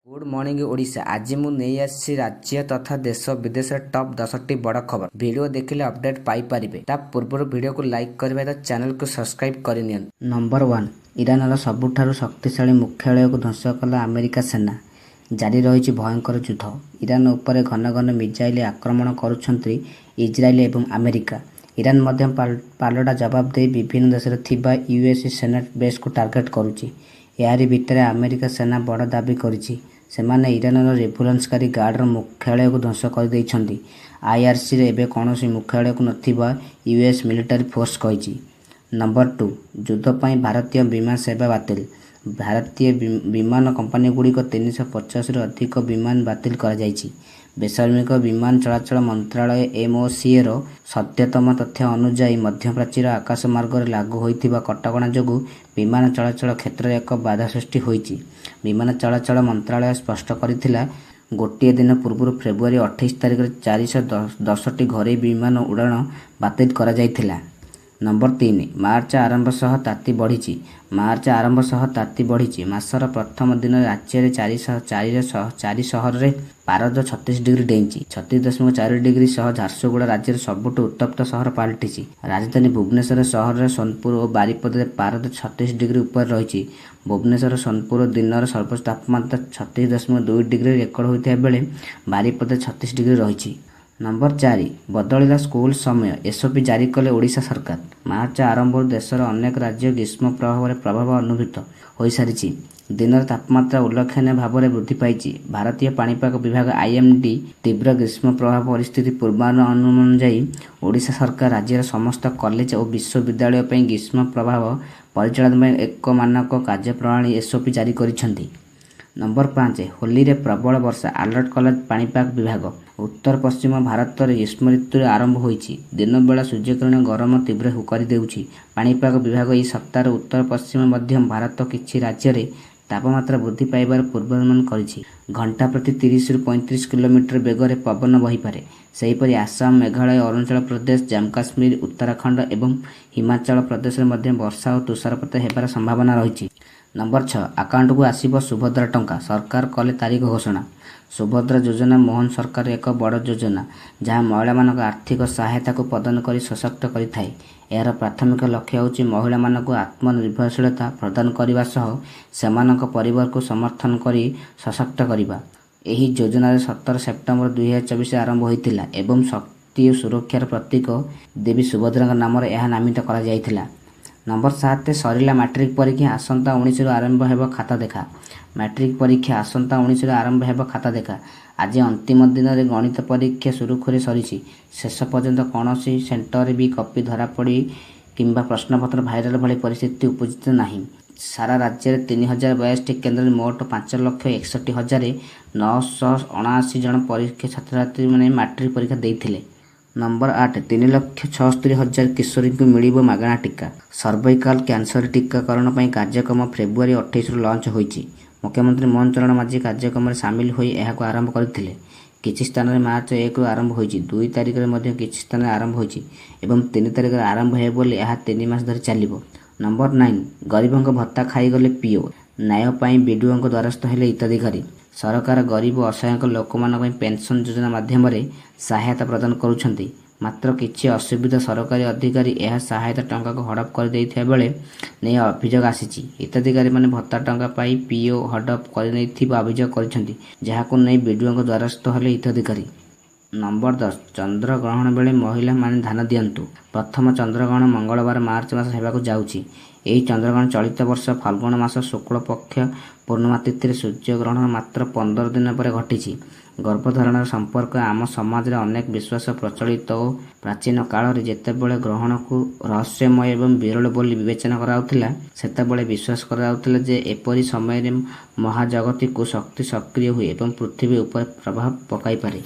Good morning Odisha. आज मु नहीं आसी राज्य तथा देश विदेश टॉप 10टी बड़ खबर। वीडियो देखिले अपडेट पाई परिबे। ता पूर्व वीडियो को लाइक करबे तो चैनल को सब्सक्राइब कर नियन। नंबर 1, ईरानर सबुठारु शक्तिशाली मुख्यालय को ध्वंस कला अमेरिका सेना। जारी रही भयंकर युद्ध। ईरान उपर घन घन मिसाइल आक्रमण करुछंती इजराइल एवं अमेरिका। ईरान मध्य पालटा जवाब दे विभिन्न देश थिबा यूएस सेनेट बेस को टार्गेट करुछि। यारी भितर अमेरिका सेना बड़ दाबी करिछि सेमाने ईरानर रेभोल्यूशनकारी गार्डर मुख्यालय को ध्वंस कर देइछंती। आईआरसी रे एबे कौनसी मुख्यालय को नथिबा यूएस मिलिटरी फोर्स कहिछि। नंबर 2, युद्ध पई भारतीय विमान सेवा बातिल। भारतीय विमान कंपनी गुड़िक 350 रु अधिक विमान बातिल करा जाइछि। बेसामरिक विमान चलाचल मंत्रालय एमओसी रो सद्यतम तथ्य अनुसार मध्यप्राच्यर आकाश मार्ग रे लागू होइथिबा कटकणा जोगु विमान चलाचल क्षेत्र में एक बाधा सृष्टि होइछि। विमान चलाचल मंत्रालय स्पष्ट करिथिला गोटे दिन पूर्व फेब्रुआरी 28 तारिख 410टी घरे विमान उड़ाण बातिल करा जाइथिला। नंबर 3, मार्च आरंभ सह ताती बढ़ी। मार्च आरंभ सह ताती बढ़ी। मासर प्रथम दिन राज्य में 4 सहर में पारद 36 डिग्री डेईची। 36.4 डिग्री सह झारसुगुड़ा राज्य सबुठ उत्तप्त सहर पलटि। राजधानी भुवनेश्वर सहर में सोनपुर और बारिपद में पारद 36 डिग्री उपर रही। भुवनेश्वर सोनपुर दिनर सर्वोच्च तापमात्रा 36.2 डिग्री रेकर्ड होता बेले बारिपद 36 डिग्री रही। नंबर 4, बदलिला स्कूल समय। एसओपी जारी कले ओडिशा सरकार। मार्च आरंभ देशर अनेक राज्य ग्रीष्म प्रभाव अनुभूत हो सारी। दिनर तापमात्रा उल्लेखनीय भाव में वृद्धि पाई। भारतीय पाणीपाग विभाग आईएमडी तीव्र ग्रीष्म प्रभाव परिस्थिति पूर्वानुमान अनुଯାयी ओडिशा सरकार राज्यर समस्त कॉलेज और विश्वविद्यालय पर ग्रीष्म प्रभाव परिचालन एक मानक कार्यप्रणाली एसओपी जारी करिसेंती। नंबर 5, होली रे प्रबल वर्षा अलर्ट कला पाणीपाग विभाग। उत्तर पश्चिम भारत में ग्रीष्म ऋतु आरंभ होइछि। दिन बेला सूर्यकिरण गरम तीव्र कर देउछि। पाणीपाग विभाग यह सप्ताह उत्तर पश्चिम मध्य भारत किछि राज्य रे तापमात्रा वृद्धि पाइबार पूर्वानुमान करिछि। घंटा प्रति 30 रु 35 किलोमीटर बेगर पवन बहिपारे। सेहीपरि आसाम, मेघालय, अरुणाचल प्रदेश, जम्मू काश्मीर, उत्तराखंड एवं हिमाचल प्रदेश में मध्य वर्षा और तुषारपात हेबार संभावना रही। नंबर 6, अकाउंट को आसीबो सुभद्रा टंका। सरकार कले तारीख घोषणा। सुभद्रा योजना मोहन सरकार एक बड़ योजना जहां महिला मानक आर्थिक सहायता को प्रदान कर सशक्त करिथाय। यार प्राथमिक लक्ष्य होची महिला मानक आत्मनिर्भरशीलता प्रदान करने सह सेमानक परिवार को समर्थन करी सशक्त करिबा। एही योजना 17 सेप्टेम्बर 2024 आरंभ होइतिला एवं शक्ति और सुरक्षार प्रतीक देवी सुभद्रा नाम यह नामित करा जाइथिला। नंबर 7, सरिला मैट्रिक परीक्षा आसंता 19 आरंभ हेब खाता देखा। मैट्रिक परीक्षा आसंता 19 आरंभ हेब खाता देखा। आज अंतिम दिन में गणित परीक्षा सुरुखुरे सरी। शेष पर्यंत कौन सेंटर भी कॉपी धरा पड़ी किंबा प्रश्नपत्र भाइराल भली परिस्थिति उपजित नहीं। सारा राज्य में 3082 केन्द्र में मोट 5,61,979 जन परीक्षा छात्र छात्री मैंने मैट्रिक परीक्षा देते। नंबर 8, 3,76,000 किशोरी को मिलिबो मागଣା टीका। सर्वाइकल कैंसर टीकाकरण पर कार्यक्रम फेब्रुआरी 28 लॉन्च होइछि। मुख्यमंत्री मोहन चरण माझी कार्यक्रम में सामिल होई एहाको आरंभ करथिले। किछि स्थान में मार्च 1 आरंभ होइछि। 2 तारिख में मध्य किछि स्थान में आरंभ होइछि एवं 3 तारिख में आरंभ हे बोली एहा 3 मास धरि चलिबो। नंबर 9, गरीबों भत्ता खाईगले पीओ। न्याय पाई बीडीओ द्वारस्थ हेले हिताधिकारी। सरकार गरीब असहायक लोकमान पेंशन योजना माध्यम सहायता प्रदान करुछंती। मात्र किछि असुविधा सरकारी अधिकारी यह सहायता टंका को हड़प कर देइथिबा बेले नै अभियोग आसीछि। हिताधिकारी माने भत्ता टंका पाई पीओ हड़प कर नैथिबा अभियोग करिसंती, जाहाको नै बीडीओ द्वारस्थ हेले हिताधिकारी। नंबर 10, चंद्रग्रहण बेले महिला माने ध्यान दियंतु। प्रथम चंद्रग्रहण मंगलवार मार्च मास हेबाकु जाउछि। एही चंद्रग्रहण चलित वर्ष फाल्गुन मास शुक्ल पक्ष पूर्णिमा तिथि सूर्यग्रहण मात्र 15 दिन पर घटिछि। गर्भधारण संपर्क आम समाज में अनेक विश्वास प्रचलित और प्राचीन काल जेतेबेले ग्रहण को रहस्यमय एवं विरल बोली विवेचना कराउथिला सेतेबेले विश्वास कराउथिला जे एपरी समय महाजगती को शक्ति सक्रिय हुए एवं पृथ्वी उपर प्रभाव पकाई पारे।